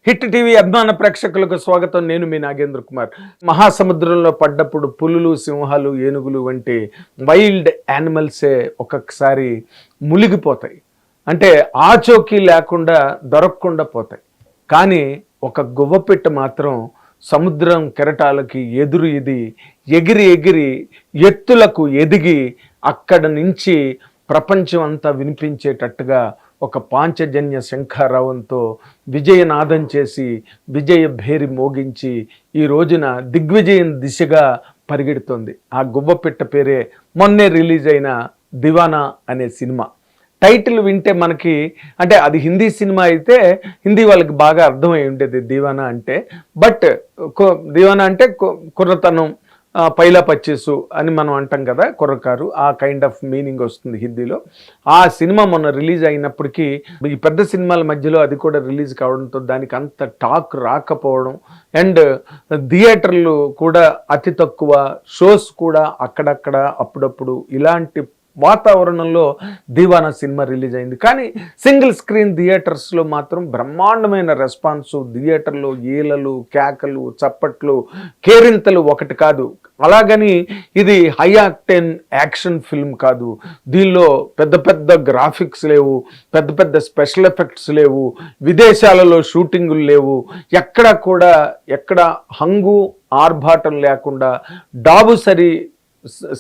Hit TV అభిమాన ప్రేక్షకులకు స్వాగతం. నేను మీ నాగేంద్ర కుమార్. మహాసముద్రంలో పడ్డప్పుడు పులులు, సింహాలు, ఏనుగులు వంటి వైల్డ్ యానిమల్సే ఒక్కొక్కసారి మునిగిపోతాయి. అంటే ఆచోకీ లేకుండా దొరకకుండా పోతాయి. కానీ ఒక గువ్వపిట్ట మాత్రం సముద్రం కెరటాలకి ఎదురు ఎగిరి ఎగిరి ఎత్తులకు ఎదిగి అక్కడ నుంచి ప్రపంచం అంతా వినిపించేటట్టుగా ఒక పాంచజన్య శంఖారావంతో విజయనాదం చేసి విజయ భేరి మోగించి ఈ రోజున దిగ్విజయం దిశగా పరిగెడుతోంది. ఆ గువ్వపిట్ట పేరే మొన్నే రిలీజ్ అయిన దివానా అనే సినిమా. టైటిల్ వింటే మనకి అంటే అది హిందీ సినిమా అయితే హిందీ వాళ్ళకి బాగా అర్థమై ఉండేది దివానా అంటే. బట్ దివానా అంటే కుర్రతనం, పైలా పచ్చేసు అని మనం అంటాం కదా, కుర్రకారు, ఆ కైండ్ ఆఫ్ మీనింగ్ వస్తుంది హిందీలో. ఆ సినిమా మొన్న రిలీజ్ అయినప్పటికీ ఈ పెద్ద సినిమాల మధ్యలో అది కూడా రిలీజ్ కావడంతో దానికి అంత టాక్ రాకపోవడం అండ్ థియేటర్లు కూడా అతి తక్కువ, షోస్ కూడా అక్కడక్కడ అప్పుడప్పుడు ఇలాంటి వాతావరణంలో దివానా సినిమా రిలీజ్ అయింది. కానీ సింగిల్ స్క్రీన్ థియేటర్స్లో మాత్రం బ్రహ్మాండమైన రెస్పాన్సు. థియేటర్లో ఈలలు, కేకలు, చప్పట్లు, కేరింతలు ఒకటి కాదు. అలాగని ఇది హై ఆక్టేన్ యాక్షన్ ఫిల్మ్ కాదు. దీనిలో పెద్ద పెద్ద గ్రాఫిక్స్ లేవు, పెద్ద పెద్ద స్పెషల్ ఎఫెక్ట్స్ లేవు, విదేశాలలో షూటింగులు లేవు, ఎక్కడ హంగు ఆర్భాటం లేకుండా, డాబుసరి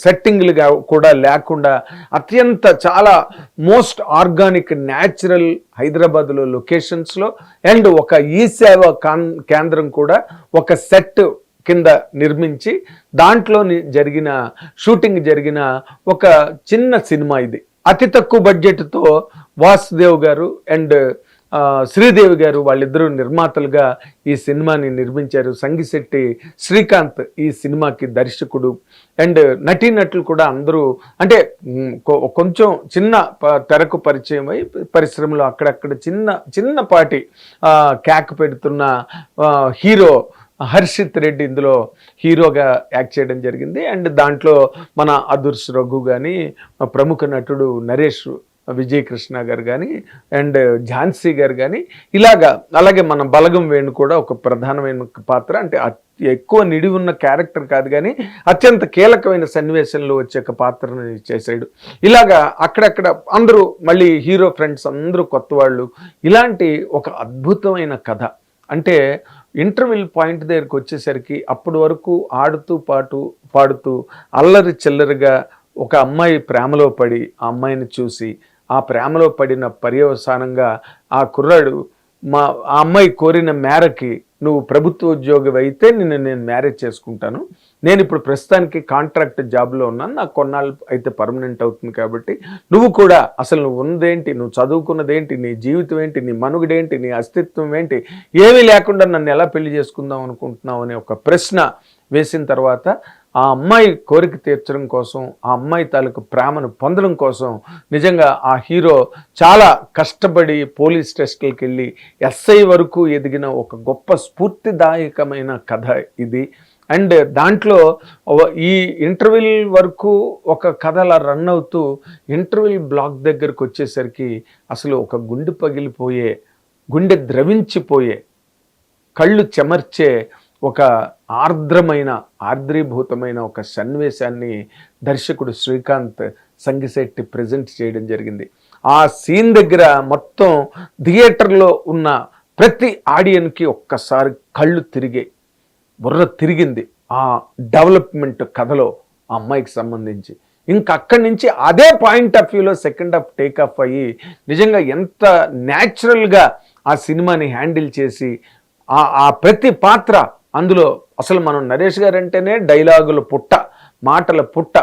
సెట్టింగ్లుగా కూడా లేకుండా అత్యంత చాలా మోస్ట్ ఆర్గానిక్ న్యాచురల్ హైదరాబాద్లో లొకేషన్స్లో అండ్ ఒక ఈ సేవ కేంద్రం కూడా ఒక సెట్ కింద నిర్మించి దాంట్లో షూటింగ్ జరిగిన ఒక చిన్న సినిమా ఇది. అతి తక్కువ బడ్జెట్తో వాసుదేవ్ గారు అండ్ శ్రీదేవి గారు వాళ్ళిద్దరూ నిర్మాతలుగా ఈ సినిమాని నిర్మించారు. సంగిశెట్టి శ్రీకాంత్ ఈ సినిమాకి దర్శకుడు అండ్ నటీనటులు కూడా అందరూ అంటే కొంచెం చిన్న తెరకు పరిచయం అయి పరిశ్రమలో అక్కడక్కడ చిన్నపాటి క్యాక్ పెడుతున్న హీరో హర్షిత్ రెడ్డి ఇందులో హీరోగా యాక్ట్ చేయడం జరిగింది. అండ్ దాంట్లో మన అదుర్స్ రఘు కానీ, ప్రముఖ నటుడు నరేష్ విజయకృష్ణ గారు కానీ అండ్ ఝాన్సీ గారు కానీ అలాగే మన బలగం వేణు కూడా ఒక ప్రధానమైన పాత్ర. అంటే ఎక్కువ నిడి ఉన్న క్యారెక్టర్ కాదు కానీ అత్యంత కీలకమైన సన్నివేశంలో వచ్చే ఒక పాత్రను చేశాడు. అక్కడక్కడ అందరూ మళ్ళీ హీరో ఫ్రెండ్స్ అందరూ కొత్త వాళ్ళు. ఇలాంటి ఒక అద్భుతమైన కథ. అంటే ఇంటర్వెల్ పాయింట్ దగ్గరికి వచ్చేసరికి అప్పటి వరకు ఆడుతూ పాడుతూ అల్లరి చిల్లరిగా ఒక అమ్మాయి ప్రేమలో పడి ఆ అమ్మాయిని చూసి ఆ ప్రేమలో పడిన పర్యవసానంగా ఆ కుర్రాడు ఆ అమ్మాయి కోరిన మేరకి నువ్వు ప్రభుత్వ ఉద్యోగి అయితే నేను మ్యారేజ్ చేసుకుంటాను, నేను ఇప్పుడు ప్రస్తుతానికి కాంట్రాక్ట్ జాబ్లో ఉన్నాను, నాకు కొన్నాళ్ళు అయితే పర్మనెంట్ అవుతుంది, కాబట్టి నువ్వు కూడా అసలు నువ్వు ఉన్నదేంటి, నువ్వు చదువుకున్నదేంటి, నీ జీవితం ఏంటి, నీ మనుగడేంటి, నీ అస్తిత్వం ఏంటి, ఏమీ లేకుండా నన్ను ఎలా పెళ్లి చేసుకుందాం అనుకుంటున్నావు అనే ఒక ప్రశ్న వేసిన తర్వాత ఆ అమ్మాయి కోరిక తీర్చడం కోసం, ఆ అమ్మాయి తాలూకు ప్రేమను పొందడం కోసం నిజంగా ఆ హీరో చాలా కష్టపడి పోలీస్ స్టేషన్కి వెళ్ళి ఎస్ఐ వరకు ఎదిగిన ఒక గొప్ప స్ఫూర్తిదాయకమైన కథ ఇది. అండ్ దాంట్లో ఈ ఇంటర్వెల్ వరకు ఒక కథ అలా రన్ అవుతూ ఇంటర్వెల్ బ్లాక్ దగ్గరకు వచ్చేసరికి అసలు ఒక గుండె పగిలిపోయే, గుండె ద్రవించిపోయే, కళ్ళు చెమర్చే ఒక ఆర్ద్రీభూతమైన ఒక సన్నివేశాన్ని దర్శకుడు శ్రీకాంత్ సంగిశెట్టి ప్రజెంట్ చేయడం జరిగింది. ఆ సీన్ దగ్గర మొత్తం థియేటర్లో ఉన్న ప్రతి ఆడియన్కి ఒక్కసారి కళ్ళు బుర్ర తిరిగింది ఆ డెవలప్మెంట్ కథలో ఆ అమ్మాయికి సంబంధించి. ఇంకా అక్కడి నుంచి అదే పాయింట్ ఆఫ్ వ్యూలో సెకండ్ హాఫ్ టేక్ ఆఫ్ అయ్యి నిజంగా ఎంత న్యాచురల్గా ఆ సినిమాని హ్యాండిల్ చేసి ఆ ప్రతి పాత్ర అందులో అసలు మనం నరేష్ గారు అంటేనే డైలాగుల పుట్ట, మాటల పుట్ట.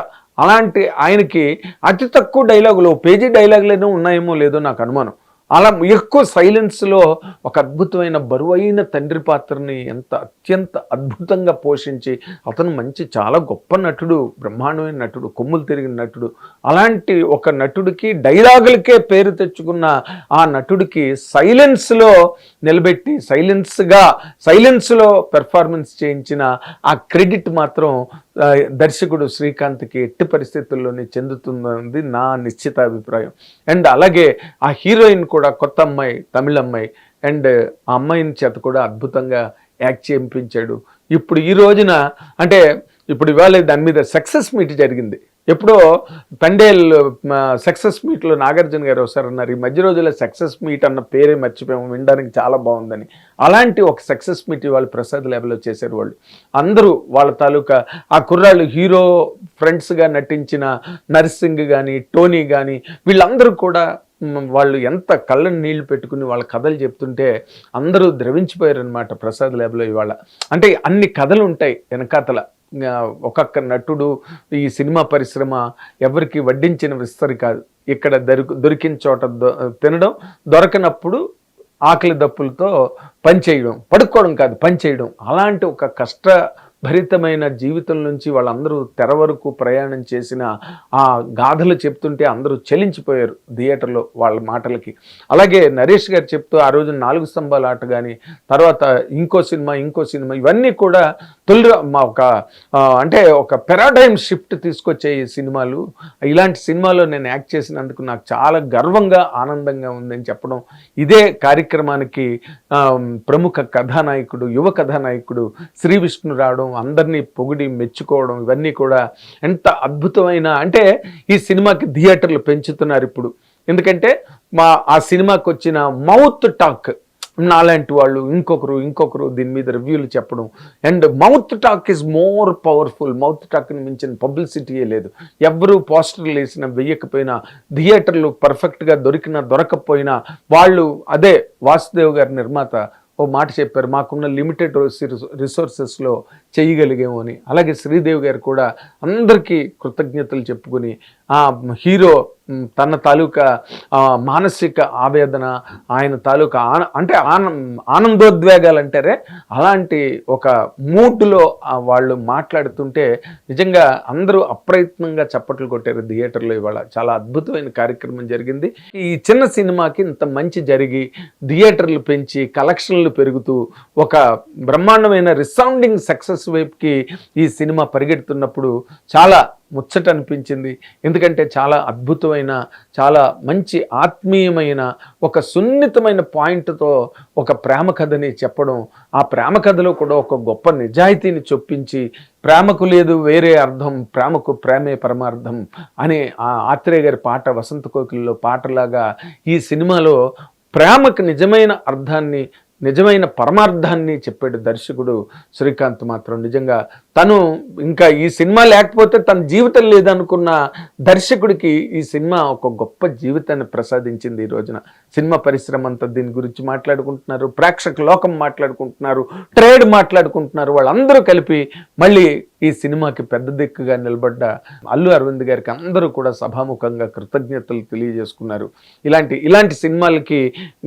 అలాంటి ఆయనకి అతి తక్కువ డైలాగులు, పేజీ డైలాగులేనో ఉన్నాయేమో లేదో నాకు అనుమానం. అలా ఎక్కువ సైలెన్స్లో ఒక అద్భుతమైన బరువైన తండ్రి పాత్రని అత్యంత అద్భుతంగా పోషించి అతను చాలా గొప్ప నటుడు, బ్రహ్మాండమైన నటుడు, కొమ్ములు తిరిగిన నటుడు. అలాంటి ఒక నటుడికి డైలాగులకే పేరు తెచ్చుకున్న ఆ నటుడికి సైలెన్స్లో నిలబెట్టి సైలెన్స్లో పెర్ఫార్మెన్స్ చేయించిన ఆ క్రెడిట్ మాత్రం దర్శకుడు శ్రీకాంత్కి ఎట్టి పరిస్థితుల్లోనే చెందుతుందని నా నిశ్చిత అభిప్రాయం. అండ్ అలాగే ఆ హీరోయిన్ కూడా కొత్త అమ్మాయి, తమిళ అమ్మాయి అండ్ ఆ అమ్మాయిని చేత కూడా అద్భుతంగా యాక్ట్ చేయించాడు. ఇప్పుడు ఈ రోజున అంటే ఇప్పుడు ఇవాళ దాని మీద సక్సెస్ మీట్ జరిగింది. ఎప్పుడో తండేల్ సక్సెస్ మీట్లో నాగార్జున గారు ఒకసారి అన్నారు, ఈ మధ్య రోజుల్లో సక్సెస్ మీట్ అన్న పేరే మర్చిపోయాము, వినడానికి చాలా బాగుందని. అలాంటి ఒక సక్సెస్ మీట్ వాళ్ళు ప్రసాద్ ల్యాబ్లో చేశారు. వాళ్ళు అందరూ వాళ్ళ తాలూకా ఆ కుర్రాళ్ళు హీరో ఫ్రెండ్స్గా నటించిన నర్సింగ్ కానీ టోనీ కానీ వీళ్ళందరూ కూడా వాళ్ళు ఎంత కళ్ళని నీళ్లు పెట్టుకుని వాళ్ళ కథలు చెప్తుంటే అందరూ ద్రవించిపోయారనమాట ప్రసాద్ ల్యాబ్లో ఇవాళ. అంటే అన్ని కథలు ఉంటాయి వెనకాతల. ఒక్కొక్క నటుడు ఈ సినిమా పరిశ్రమ ఎవరికి వడ్డించిన విస్తరి కాదు. ఇక్కడ దొరికిన చోట తినడం, దొరకనప్పుడు ఆకలి దప్పులతో పనిచేయడం, పడుకోవడం కాదు పనిచేయడం. అలాంటి ఒక కష్టభరితమైన జీవితం నుంచి వాళ్ళందరూ తెర వరకు ప్రయాణం చేసిన ఆ గాథలు చెప్తుంటే అందరూ చలించిపోయారు థియేటర్లో వాళ్ళ మాటలకి. అలాగే నరేష్ గారు చెప్తూ ఆ రోజు 4 స్తంభాల ఆట కానీ, తర్వాత ఇంకో సినిమా ఇవన్నీ కూడా అంటే ఒక పెరాడైమ్ షిఫ్ట్ తీసుకొచ్చే ఈ సినిమాలు. ఇలాంటి సినిమాలో నేను యాక్ట్ చేసినందుకు నాకు చాలా గర్వంగా ఆనందంగా ఉందని చెప్పడం, ఇదే కార్యక్రమానికి ప్రముఖ కథానాయకుడు యువ కథానాయకుడు శ్రీ విష్ణు రావడం, అందరినీ పొగిడి మెచ్చుకోవడం, ఇవన్నీ కూడా ఎంత అద్భుతమైన. అంటే ఈ సినిమాకి థియేటర్లు పెంచుతున్నారు ఇప్పుడు. ఎందుకంటే ఆ సినిమాకి వచ్చిన మౌత్ టాక్, నాలాంటి వాళ్ళు ఇంకొకరు దీని మీద రివ్యూలు చెప్పడం. And mouth talk is more powerful. Mouth టాక్ని మించిన పబ్లిసిటీయే లేదు. ఎవరు పోస్టర్లు వేసినా వేయకపోయినా, థియేటర్లు పర్ఫెక్ట్గా దొరకపోయినా వాళ్ళు అదే వాసుదేవ్ గారి నిర్మాత ఓ మాట చెప్పారు, మాకున్న లిమిటెడ్ రిసోర్సెస్లో చేయగలిగాము అని. అలాగే శ్రీదేవి గారు కూడా అందరికీ కృతజ్ఞతలు చెప్పుకుని ఆ హీరో తన తాలూకా మానసిక ఆవేదన, ఆయన తాలూకా అంటే ఆనందోద్వేగాలు అంటారే, అలాంటి ఒక మూడ్లో వాళ్ళు మాట్లాడుతుంటే నిజంగా అందరూ అప్రయత్నంగా చప్పట్లు కొట్టారు థియేటర్లో. ఇవాళ చాలా అద్భుతమైన కార్యక్రమం జరిగింది. ఈ చిన్న సినిమాకి ఇంత మంచి జరిగి థియేటర్లు పెంచి కలెక్షన్లు పెరుగుతూ ఒక బ్రహ్మాండమైన రిసౌండింగ్ సక్సెస్ వైపుకి ఈ సినిమా పరిగెడుతున్నప్పుడు చాలా ముచ్చట అనిపించింది. ఎందుకంటే చాలా అద్భుతమైన, చాలా మంచి ఆత్మీయమైన, ఒక సున్నితమైన పాయింట్తో ఒక ప్రేమ కథని చెప్పడం, ఆ ప్రేమ కథలో కూడా ఒక గొప్ప నిజాయితీని చొప్పించి, ప్రేమకు లేదు వేరే అర్థం, ప్రేమకు ప్రేమే పరమార్థం అనే ఆ ఆత్రేయ గారి పాట వసంత కోకిల్లో పాటలాగా ఈ సినిమాలో ప్రేమకు నిజమైన అర్థాన్ని, నిజమైన పరమార్థాన్ని చెప్పాడు దర్శకుడు శ్రీకాంత్. మాత్రం నిజంగా తను ఇంకా ఈ సినిమా లేకపోతే తన జీవితం లేదనుకున్న దర్శకుడికి ఈ సినిమా ఒక గొప్ప జీవితాన్ని ప్రసాదించింది. ఈ రోజున సినిమా పరిశ్రమ అంతా దీని గురించి మాట్లాడుకుంటున్నారు, ప్రేక్షక లోకం మాట్లాడుకుంటున్నారు, ట్రేడ్ మాట్లాడుకుంటున్నారు. వాళ్ళందరూ కలిపి మళ్ళీ ఈ సినిమాకి పెద్ద దిక్కుగా నిలబడ్డ అల్లు అరవింద్ గారికి అందరూ కూడా సభాముఖంగా కృతజ్ఞతలు తెలియజేసుకున్నారు. ఇలాంటి సినిమాలకి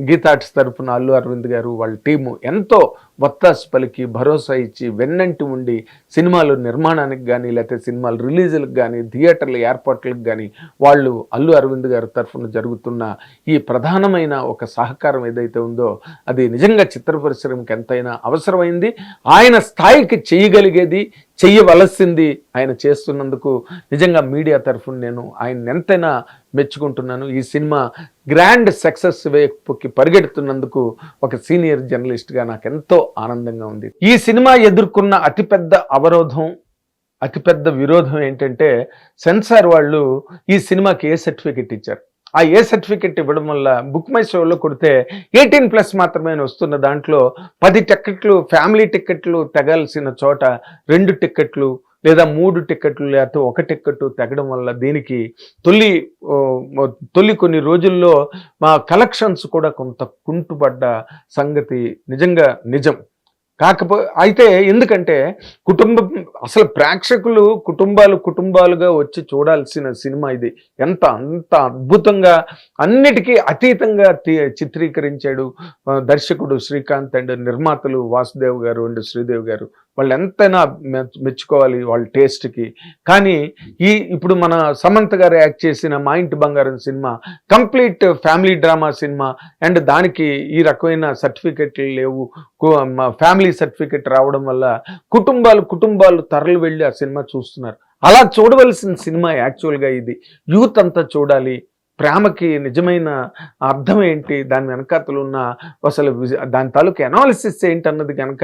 గీతార్ట్స్ తరఫున అల్లు అరవింద్ గారు వాళ్ళ టీము ఎంతో వత్తాసు పలికి భరోసా ఇచ్చి వెన్నంటి ఉండి సినిమాలు నిర్మాణానికి కానీ, లేకపోతే సినిమాలు రిలీజులకు కానీ, థియేటర్ల ఏర్పాట్లకు కానీ వాళ్ళు అల్లు అరవింద్ గారి తరఫున జరుగుతున్న ఈ ప్రధానమైన ఒక సహకారం ఏదైతే ఉందో అది నిజంగా చిత్ర పరిశ్రమకి ఎంతైనా అవసరమైంది. ఆయన స్థాయికి చేయగలిగేది, చెయ్యవలసింది ఆయన చేస్తున్నందుకు నిజంగా మీడియా తరఫున నేను ఆయన ఎంతైనా మెచ్చుకుంటున్నాను. ఈ సినిమా గ్రాండ్ సక్సెస్ వైపుకి పరిగెడుతున్నందుకు ఒక సీనియర్ జర్నలిస్ట్గా నాకు ఎంతో ఆనందంగా ఉంది. ఈ సినిమా ఎదుర్కొన్న అతిపెద్ద అవరోధం, అతిపెద్ద విరోధం ఏంటంటే సెన్సార్ వాళ్ళు ఈ సినిమాకి ఏ సర్టిఫికెట్ ఇచ్చారు. ఆ ఏ సర్టిఫికెట్ ఇవ్వడం వల్ల బుక్ మై షోలో కొడితే 18+ మాత్రమే వస్తున్న దాంట్లో 10 టికెట్లు ఫ్యామిలీ టికెట్లు తెగాల్సిన చోట 2 టికెట్లు లేదా 3 టికెట్లు లేకపోతే 1 టికెట్ తెగడం వల్ల దీనికి తొలి కొన్ని రోజుల్లో మా కలెక్షన్స్ కూడా కొంత కుంటుపడ్డ సంగతి నిజంగా నిజం. అయితే ఎందుకంటే అసలు ప్రేక్షకులు కుటుంబాలుగా వచ్చి చూడాల్సిన సినిమా ఇది. అంత అద్భుతంగా అన్నిటికీ అతీతంగా చిత్రీకరించాడు దర్శకుడు శ్రీకాంత్ అండ్ నిర్మాతలు వాసుదేవ్ గారు అండ్ శ్రీదేవి గారు. వాళ్ళు ఎంతైనా మెచ్చుకోవాలి వాళ్ళ టేస్ట్కి. కానీ ఇప్పుడు మన సమంత గారు యాక్ట్ చేసిన మా ఇంటి బంగారం cinema complete family drama cinema and దానికి ఈ రకమైన సర్టిఫికెట్లు లేవు. ఫ్యామిలీ సర్టిఫికెట్ రావడం వల్ల కుటుంబాలు తరలి వెళ్ళి ఆ సినిమా చూస్తున్నారు. అలా చూడవలసిన సినిమా యాక్చువల్గా ఇది. యూత్ అంతా చూడాలి, ప్రేమకి నిజమైన అర్థం ఏంటి, దాని వెనకాతలు ఉన్న అసలు దాని తాలూకు అనాలిసిస్ ఏంటన్నది కనుక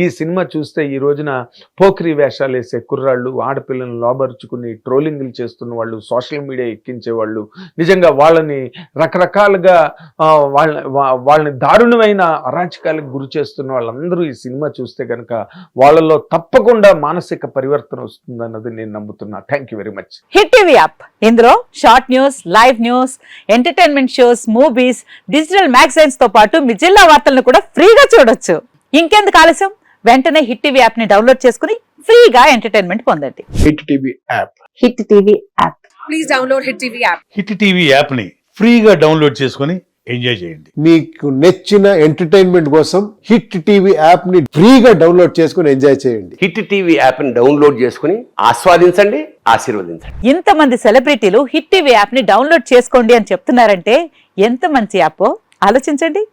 ఈ సినిమా చూస్తే ఈ రోజున పోకిరి వేషాలు వేసే కుర్రాళ్ళు, ఆడపిల్లలను లోబరుచుకుని ట్రోలింగ్లు చేస్తున్న వాళ్ళు, సోషల్ మీడియా ఎక్కించే వాళ్ళు, నిజంగా వాళ్ళని రకరకాలుగా వాళ్ళని దారుణమైన అరాచకాలకు గురి చేస్తున్న వాళ్ళందరూ ఈ సినిమా చూస్తే కనుక వాళ్ళలో తప్పకుండా మానసిక పరివర్తన వస్తుందన్నది నేను నమ్ముతున్నా. Thank you very much. Hit TV app, ఇందులో short news, live news, entertainment shows, movies, digital magazines తో పాటు మీ జిల్లా వార్తలను కూడా ఫ్రీగా చూడొచ్చు. ఇంకెందుకు ఆలస్యం, వెంటనే హిట్ టీవీ యాప్ ని డౌన్లోడ్ చేసుకుని ఫ్రీగా ఎంటర్టైన్మెంట్ పొందండి. Hit TV app. Hit TV app. Please download hit TV app. Hit TV app ని ఫ్రీగా డౌన్లోడ్ చేసుకొని ఎంజాయ్ చేయండి. మీకు నచ్చిన ఎంటర్టైన్మెంట్ కోసం హిట్ టీవీ యాప్ ని ఫ్రీగా డౌన్లోడ్ చేసుకుని ఎంజాయ్ చేయండి. హిట్ టీవీ యాప్ ని డౌన్లోడ్ చేసుకుని ఆస్వాదించండి, ఆశీర్వదించండి. ఇంతమంది సెలబ్రిటీలు హిట్ టీవీ యాప్ ని డౌన్లోడ్ చేసుకోండి అని చెప్తున్నారంటే ఎంత మంచి యాప్ ఆలోచించండి.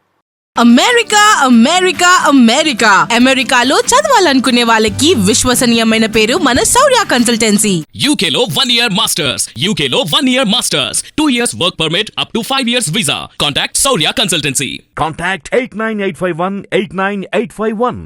అమెరికా అమెరికా అమెరికా అమెరికాలో చదవాలనుకునే వాళ్ళకి విశ్వసనీయమైన పేరు మన శౌర్య కన్సల్టెన్సీ. UK లో 1 year masters. UK లో 1 year masters. 2 years work permit up to 5 years visa. Contact Saurya Consultancy. Contact 89851 89851.